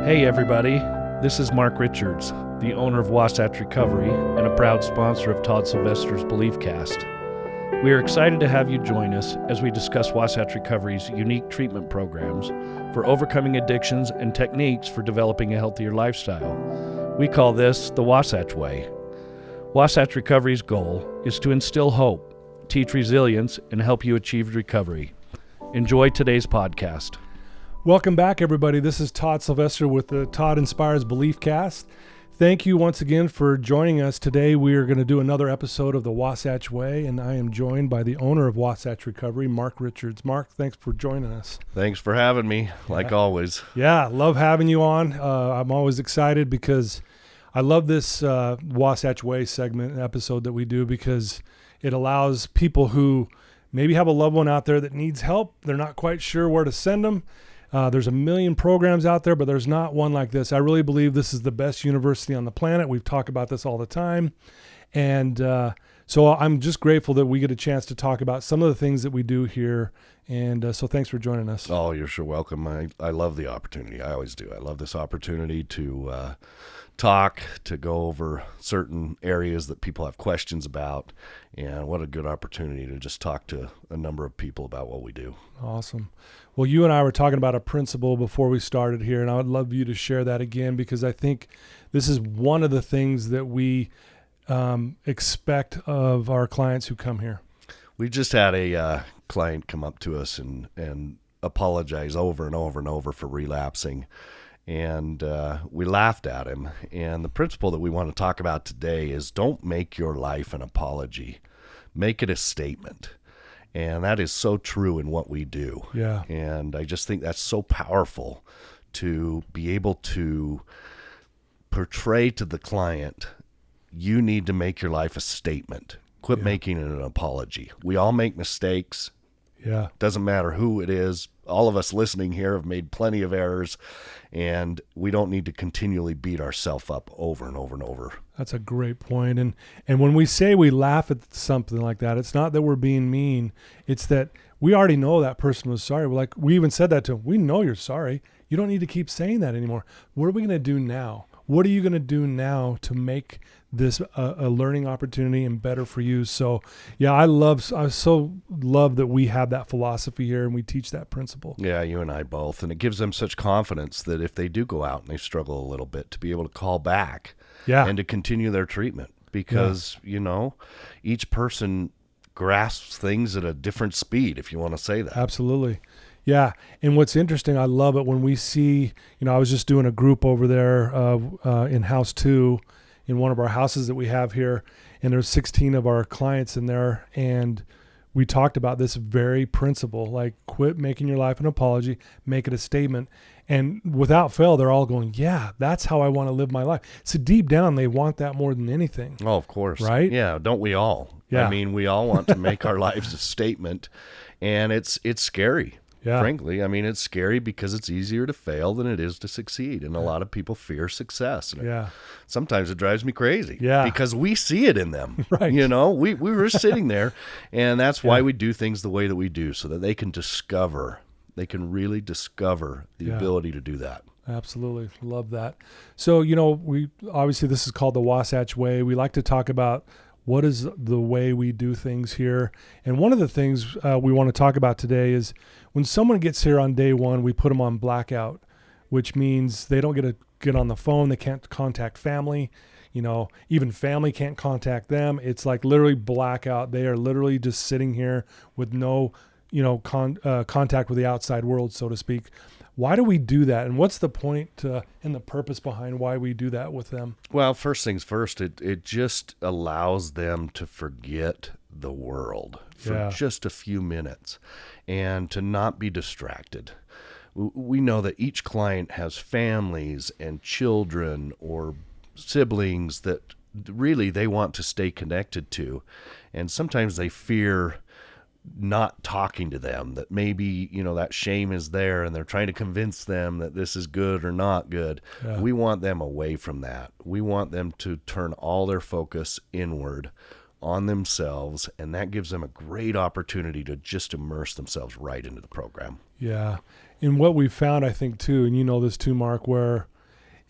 Hey everybody, this is Mark Richards, the owner of Wasatch Recovery and a proud sponsor of Todd Sylvester's BeliefCast. We are excited to have you join us as we discuss Wasatch Recovery's unique treatment programs for overcoming addictions and techniques for developing a healthier lifestyle. We call this the Wasatch Way. Wasatch Recovery's goal is to instill hope, teach resilience, and help you achieve recovery. Enjoy today's podcast. Welcome back, everybody. This is Todd Sylvester with the Todd Inspires BeliefCast. Thank you once again for joining us. Today we are going to do another episode of the Wasatch Way, and I am joined by the owner of Wasatch Recovery, Mark Richards. Mark, thanks for joining us. Thanks for having me, like always. Yeah, love having you on. I'm always excited because I love this Wasatch Way segment episode that we do because it allows people who maybe have a loved one out there that needs help. They're not quite sure where to send them. There's a million programs out there, but there's not one like this. I really believe this is the best university on the planet. We've talked about this all the time. And so I'm just grateful that we get a chance to talk about some of the things that we do here. And so thanks for joining us. Oh, you're sure welcome. I love the opportunity. I always do. I love this opportunity to talk, to go over certain areas that people have questions about. And what a good opportunity to just talk to a number of people about what we do. Awesome. Well, you and I were talking about a principle before we started here, and I would love you to share that again because I think this is one of the things that we expect of our clients who come here. We just had a client come up to us and apologize over and over and over for relapsing. And we laughed at him. And the principle that we want to talk about today is don't make your life an apology. Make it a statement. And that is so true in what we do. Yeah. And I just think that's so powerful to be able to portray to the client, you need to make your life a statement. Quit making it an apology. We all make mistakes. Yeah. Doesn't matter who it is. All of us listening here have made plenty of errors, and we don't need to continually beat ourselves up over and over and over. That's a great point. And when we say we laugh at something like that, it's not that we're being mean. It's that we already know that person was sorry. We even said that to him. We know you're sorry. You don't need to keep saying that anymore. What are we going to do now? What are you going to do now to make this a learning opportunity and better for you? So, yeah, I so love that we have that philosophy here and we teach that principle. Yeah, you and I both. And it gives them such confidence that if they do go out and they struggle a little bit, to be able to call back and to continue their treatment. Because, each person grasps things at a different speed, if you want to say that. Absolutely. Yeah. And what's interesting, I love it when we see, I was just doing a group over there in house 2 in one of our houses that we have here, and there's 16 of our clients in there. And we talked about this very principle, like quit making your life an apology, make it a statement. And without fail, they're all going, yeah, that's how I want to live my life. So deep down, they want that more than anything. Oh, of course. Right? Yeah. Don't we all? Yeah. I mean, we all want to make our lives a statement, and it's scary. Yeah. Frankly, I mean, it's scary because it's easier to fail than it is to succeed. And a lot of people fear success. And sometimes it drives me crazy because we see it in them. Right. We were sitting there, and that's why we do things the way that we do, so that they can really discover the ability to do that. Absolutely. Love that. So, we obviously this is called the Wasatch Way. We like to talk about what is the way we do things here. And one of the things we want to talk about today is when someone gets here on day one, we put them on blackout, which means they don't get on the phone. They can't contact family. Even family can't contact them. It's like literally blackout. They are literally just sitting here with no, contact with the outside world, so to speak. Why do we do that? And what's the point and the purpose behind why we do that with them? Well, first things first, it just allows them to forget the world for just a few minutes and to not be distracted. We know that each client has families and children or siblings that really they want to stay connected to. And sometimes they fear not talking to them, that maybe, that shame is there and they're trying to convince them that this is good or not good. Yeah. We want them away from that. We want them to turn all their focus inward on themselves, and that gives them a great opportunity to just immerse themselves right into the program. Yeah. And what we've found, I think, too, and you know this too, Mark, where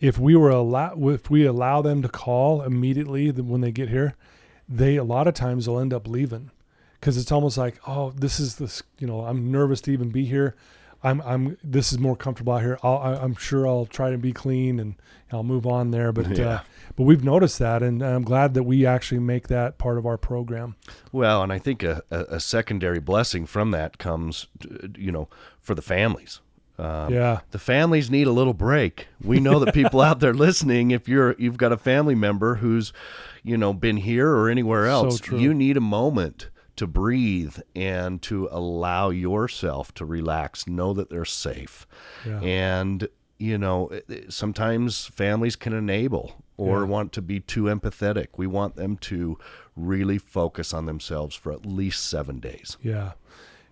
if we allow them to call immediately when they get here, a lot of times they'll end up leaving, because it's almost like, oh, this, I'm nervous to even be here. This is more comfortable out here. I'm sure I'll try to be clean and I'll move on there. But but we've noticed that, and I'm glad that we actually make that part of our program. Well, and I think a secondary blessing from that comes, for the families. The families need a little break. We know that people out there listening, if you've got a family member who's, been here or anywhere else, So true. you need a moment to breathe and to allow yourself to relax, know that they're safe. Yeah. And, sometimes families can enable or want to be too empathetic. We want them to really focus on themselves for at least 7 days. Yeah.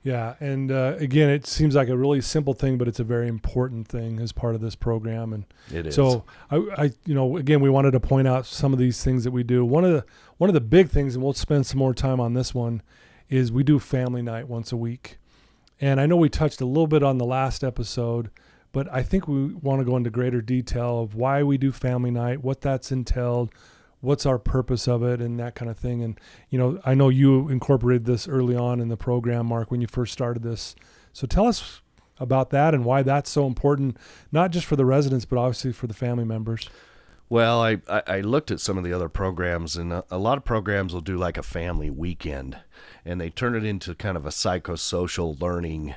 Yeah. And again, it seems like a really simple thing, but it's a very important thing as part of this program. And It is. so again, we wanted to point out some of these things that we do. One of the big things, and we'll spend some more time on this one, is we do family night once a week. And I know we touched a little bit on the last episode, but I think we want to go into greater detail of why we do family night, what that's entailed, what's our purpose of it, and that kind of thing. And, I know you incorporated this early on in the program, Mark, when you first started this. So tell us about that and why that's so important, not just for the residents, but obviously for the family members. Well, I looked at some of the other programs, and a lot of programs will do like a family weekend, and they turn it into kind of a psychosocial learning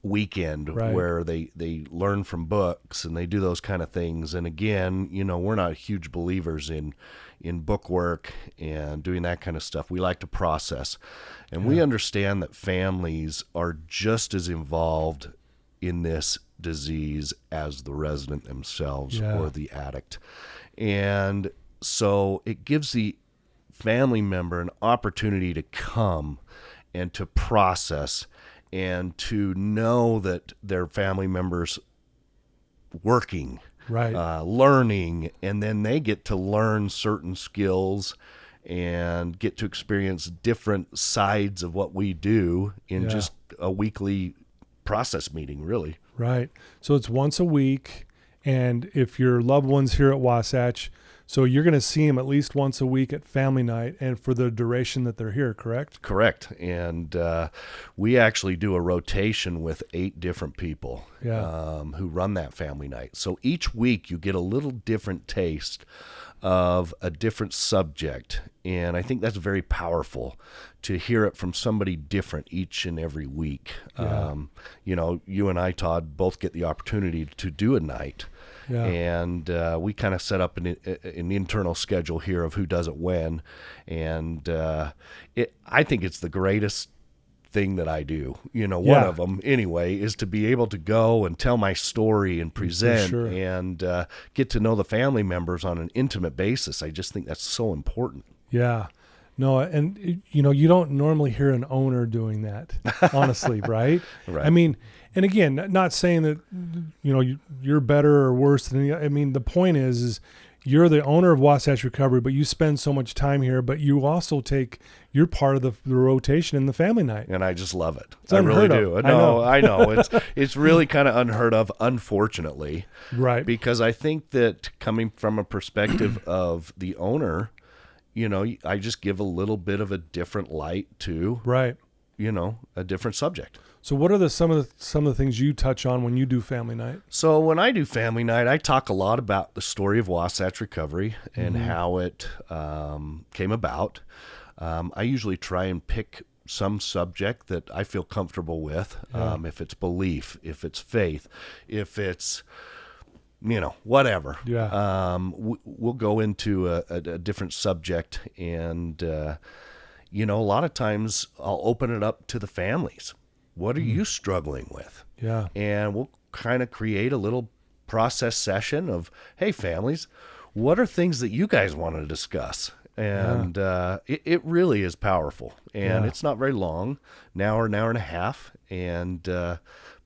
weekend, Right. where they learn from books and they do those kind of things. And again, we're not huge believers in book work and doing that kind of stuff. We like to process, and we understand that families are just as involved in this disease as the resident themselves or the addict. And so it gives the family member an opportunity to come and to process and to know that their family members working, Right. Learning, and then they get to learn certain skills and get to experience different sides of what we do in just a weekly process meeting, really. Right. So it's once a week. And if your loved one's here at Wasatch, so you're going to see them at least once a week at family night and for the duration that they're here, correct? Correct. And we actually do a rotation with 8 different people who run that family night. So each week you get a little different taste of a different subject. And I think that's very powerful to hear it from somebody different each and every week. Yeah. You and I, Todd, both get the opportunity to do a night. Yeah. And we kind of set up an internal schedule here of who does it when. And I think it's the greatest thing that I do. One of them anyway is to be able to go and tell my story and present and get to know the family members on an intimate basis. I just think that's so important. Yeah. No, and you don't normally hear an owner doing that, honestly, right? Right. I mean, and again, not saying that you're better or worse than I mean, the point is you're the owner of Wasatch Recovery, but you spend so much time here, but you also you're part of the rotation in the family night. And I just love it. It's I really do. of. No, I know. It's really kind of unheard of, unfortunately. Right. Because I think that coming from a perspective of the owner, I just give a little bit of a different light to, right, a different subject. So what are some of the things you touch on when you do family night? So when I do family night, I talk a lot about the story of Wasatch Recovery and how it came about. I usually try and pick some subject that I feel comfortable with, if it's belief, if it's faith, if it's whatever. Yeah. We'll go into a different subject, and a lot of times I'll open it up to the families. What are you struggling with? Yeah. And we'll kind of create a little process session of, hey, families, what are things that you guys want to discuss? And it really is powerful. And it's not very long, an hour and a half. And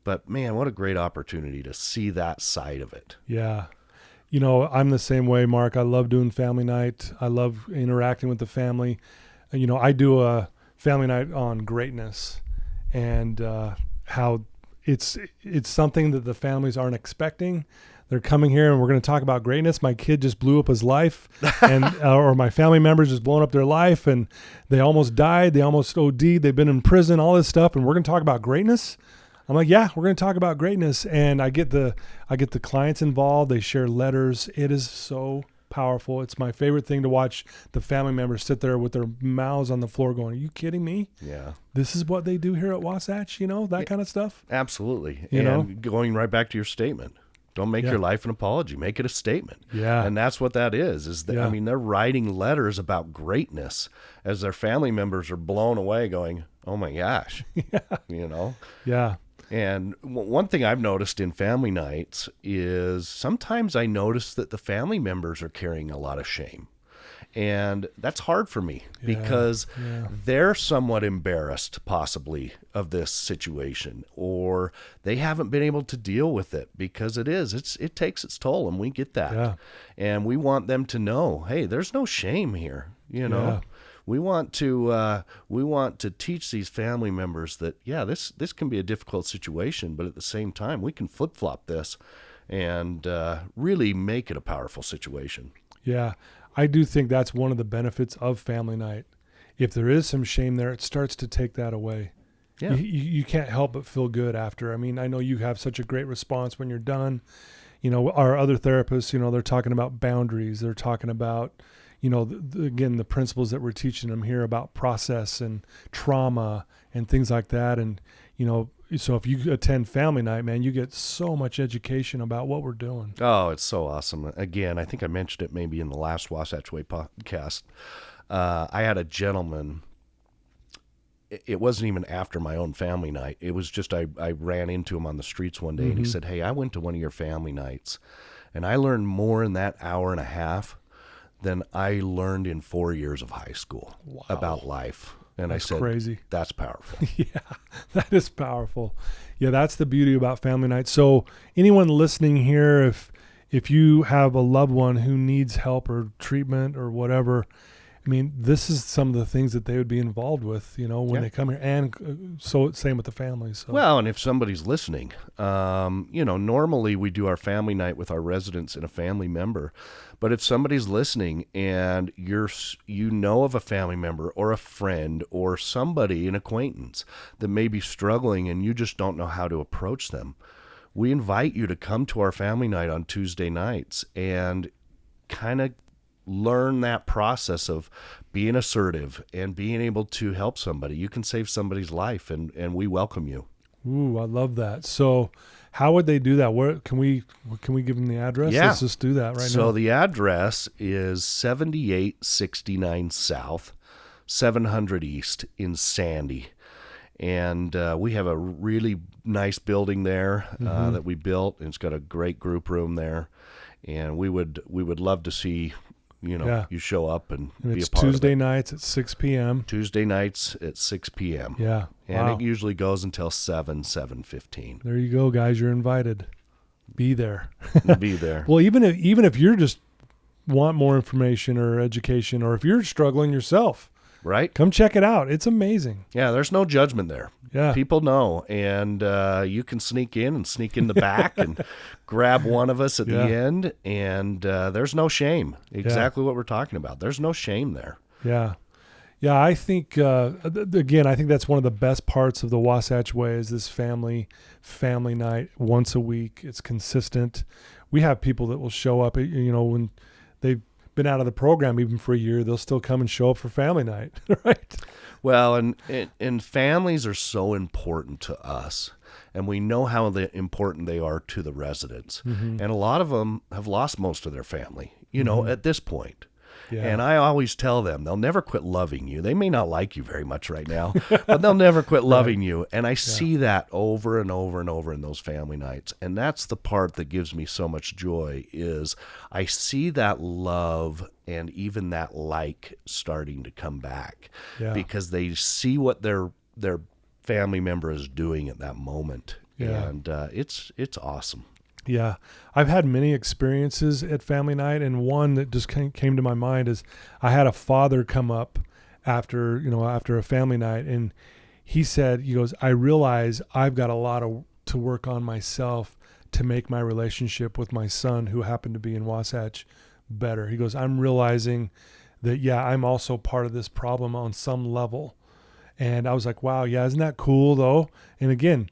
but, man, what a great opportunity to see that side of it. Yeah. I'm the same way, Mark. I love doing family night. I love interacting with the family. I do a family night on greatness and how it's something that the families aren't expecting. They're coming here and we're going to talk about greatness. My kid just blew up his life and or my family members just blown up their life and they almost died. They almost OD'd. They've been in prison, all this stuff. And we're going to talk about greatness. I'm like, yeah, we're going to talk about greatness. And I get the clients involved. They share letters. It is so powerful. It's my favorite thing to watch the family members sit there with their mouths on the floor going, are you kidding me? Yeah. This is what they do here at Wasatch, that kind of stuff. Absolutely. You know? Going right back to your statement. Don't make your life an apology. Make it a statement. Yeah. And that's what that is that, I mean, they're writing letters about greatness as their family members are blown away going, oh my gosh, Yeah. And one thing I've noticed in family nights is sometimes I notice that the family members are carrying a lot of shame. And that's hard for me because they're somewhat embarrassed possibly of this situation, or they haven't been able to deal with it because it takes its toll, and we get that. Yeah. And we want them to know, hey, there's no shame here. Yeah. We want to teach these family members that, this can be a difficult situation, but at the same time, we can flip-flop this and really make it a powerful situation. Yeah. I do think that's one of the benefits of family night. If there is some shame there, it starts to take that away. Yeah. You can't help but feel good after. I mean, I know you have such a great response when you're done. Our other therapists, they're talking about boundaries. They're talking about, again, the principles that we're teaching them here about process and trauma and things like that. And, so if you attend family night, man, you get so much education about what we're doing. Oh, it's so awesome. Again, I think I mentioned it maybe in the last Wasatch Way podcast. I had a gentleman, it wasn't even after my own family night. It was just I ran into him on the streets one day and he said, hey, I went to one of your family nights and I learned more in that hour and a half than I learned in 4 years of high school about life. And that's I said, crazy. That's powerful. Yeah, that is powerful. Yeah, that's the beauty about family night. So anyone listening here, if you have a loved one who needs help or treatment or whatever, I mean, this is some of the things that they would be involved with, when they come here. And so same with the families. So. Well, and if somebody's listening, normally we do our family night with our residents and a family member. But if somebody's listening and you know of a family member or a friend or somebody, an acquaintance that may be struggling and you just don't know how to approach them, we invite you to come to our family night on Tuesday nights and kind of learn that process of being assertive and being able to help somebody. You can save somebody's life, and we welcome you. Ooh, I love that. So how would they do that? Where can we give them the address? Yeah. Let's just do that right now. So the address is 7869 South, 700 East in Sandy. And we have a really nice building there that we built. And it's got a great group room there. And we would love to see you show up and be a part of it. It's Tuesday nights at 6 p.m. Tuesday nights at 6 p.m. Yeah. And wow. it usually goes until 7:15. There you go, guys. You're invited. Be there. Be there. Well, even if you're just want more information or education, or if you're struggling yourself, right? Come check it out. It's amazing. Yeah, there's no judgment there. Yeah. People know, and you can sneak in the back and grab one of us at the end, and there's no shame. Exactly what we're talking about. There's no shame there. Yeah. Yeah, I think, again, I think that's one of the best parts of the Wasatch Way is this family night once a week. It's consistent. We have people that will show up, when they've been out of the program even for a year, they'll still come and show up for family night, right? Well, and families are so important to us, and we know how important they are to the residents. Mm-hmm. And a lot of them have lost most of their family, at this point. Yeah. And I always tell them they'll never quit loving you. They may not like you very much right now, but they'll never quit loving you. And I see that over and over and over in those family nights. And that's the part that gives me so much joy is I see that love and even that starting to come back because they see what their family member is doing at that moment. Yeah. And it's awesome. Yeah, I've had many experiences at family night, and one that just came to my mind is I had a father come up after a family night, and he said, I realize I've got a lot of to work on myself to make my relationship with my son, who happened to be in Wasatch, better. He goes, I'm realizing that, yeah, I'm also part of this problem on some level. And I was like, wow, yeah, isn't that cool though? And again,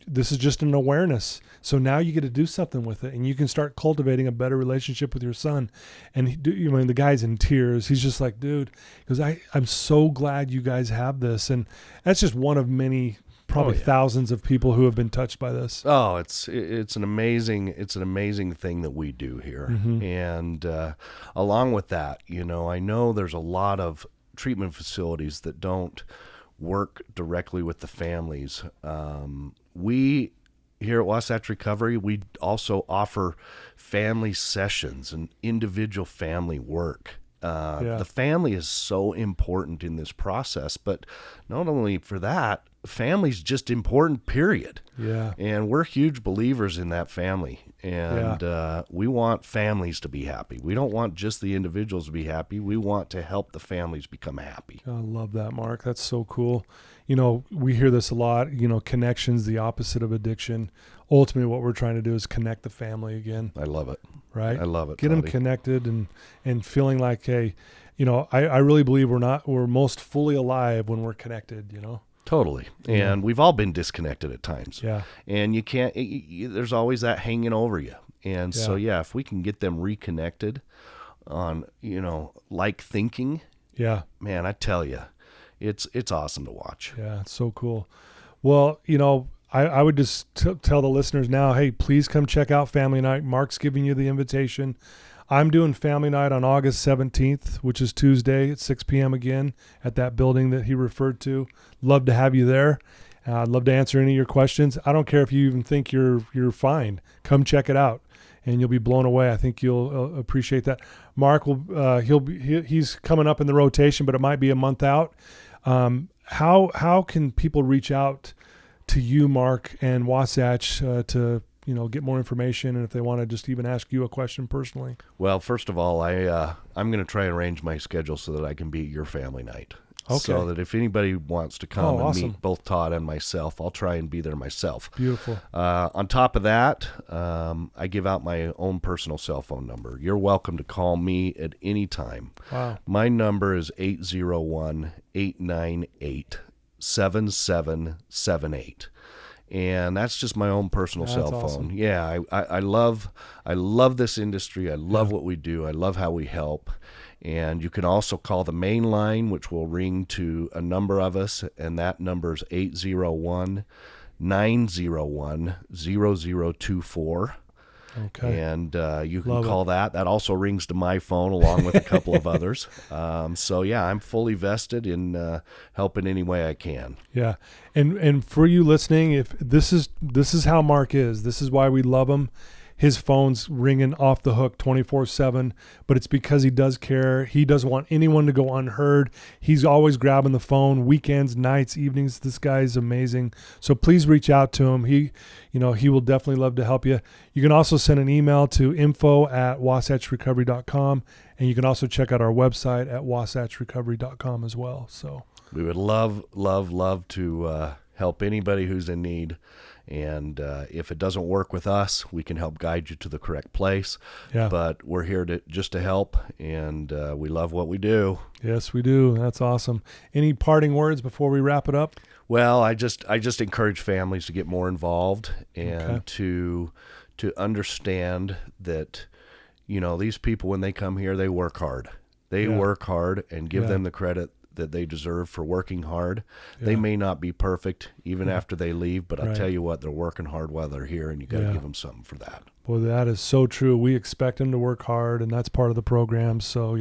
this is just an awareness. So now you get to do something with it, and you can start cultivating a better relationship with your son. And the guy's in tears. He's just like, dude, because I'm so glad you guys have this. And that's just one of many, probably thousands of people who have been touched by this. Oh, it's an amazing thing that we do here. Mm-hmm. And along with that, I know there's a lot of treatment facilities that don't work directly with the families. We here at Wasatch Recovery, we also offer family sessions and individual family work. The family is so important in this process, but not only for that, family's just important, period. Yeah. And we're huge believers in that family. And we want families to be happy. We don't want just the individuals to be happy. We want to help the families become happy. I love that, Mark. That's so cool. We hear this a lot, connection's the opposite of addiction. Ultimately, what we're trying to do is connect the family again. I love it. Right? I love it. Get them connected and feeling like, hey, I really believe we're most fully alive when we're connected, Totally. And we've all been disconnected at times. Yeah. And you can't, there's always that hanging over you. And so, if we can get them reconnected on, like thinking, man, I tell you, it's awesome to watch. Yeah, it's so cool. Well, I would just tell the listeners now, hey, please come check out Family Night. Mark's giving you the invitation. I'm doing Family Night on August 17th, which is Tuesday at 6 p.m. again at that building that he referred to. Love to have you there. I'd love to answer any of your questions. I don't care if you even think you're fine. Come check it out, and you'll be blown away. I think you'll appreciate that. Mark he's coming up in the rotation, but it might be a month out. How can people reach out to you, Mark, and Wasatch to get more information, and if they want to just even ask you a question personally? Well, first of all, I'm going to try and arrange my schedule so that I can be at your family night. Okay. So that if anybody wants to come and awesome. meet both Todd and myself, I'll try and be there myself. Beautiful. On top of that, I give out my own personal cell phone number. You're welcome to call me at any time. Wow. My number is 801-898-7778. And that's just my own personal cell phone. Awesome. Yeah, I love this industry. I love what we do. I love how we help. And you can also call the main line, which will ring to a number of us, and that number is 801-901-0024. Okay. And you can call that. That also rings to my phone along with a couple of others. So I'm fully vested in helping any way I can. Yeah. And for you listening, if this is how Mark is, this is why we love him. His phone's ringing off the hook 24/7, but it's because he does care. He doesn't want anyone to go unheard. He's always grabbing the phone, weekends, nights, evenings. This guy's amazing. So please reach out to him. He will definitely love to help you. You can also send an email to info@wasatchrecovery.com, and you can also check out our website at wasatchrecovery.com as well. So we would love to help anybody who's in need. And if it doesn't work with us, we can help guide you to the correct place. Yeah. But we're here just to help, and we love what we do. Yes, we do. That's awesome. Any parting words before we wrap it up? Well, I just encourage families to get more involved and to understand that these people, when they come here, they work hard. They work hard, and give them the credit that they deserve for working hard. They may not be perfect even after they leave, but I'll tell you what, they're working hard while they're here, and you got to give them something for that. Well, that is so true. We expect them to work hard, and that's part of the program. So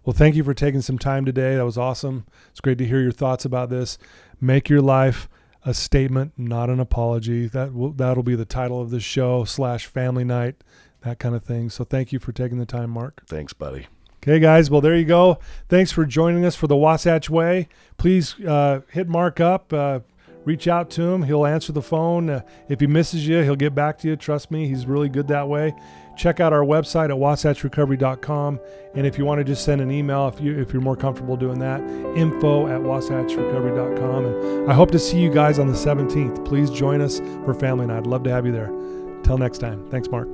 well, thank you for taking some time today. That was awesome. It's great to hear your thoughts about this. Make your life a statement, not an apology. That'll be the title of this show /family night, that kind of thing. So thank you for taking the time, Mark. Thanks, buddy. Okay, guys. Well, there you go. Thanks for joining us for the Wasatch Way. Please hit Mark up. reach out to him. He'll answer the phone. If he misses you, he'll get back to you. Trust me, he's really good that way. Check out our website at wasatchrecovery.com. And if you want to just send an email, if you're more comfortable doing that, info@wasatchrecovery.com. And I hope to see you guys on the 17th. Please join us for family night. I'd love to have you there. Till next time. Thanks, Mark.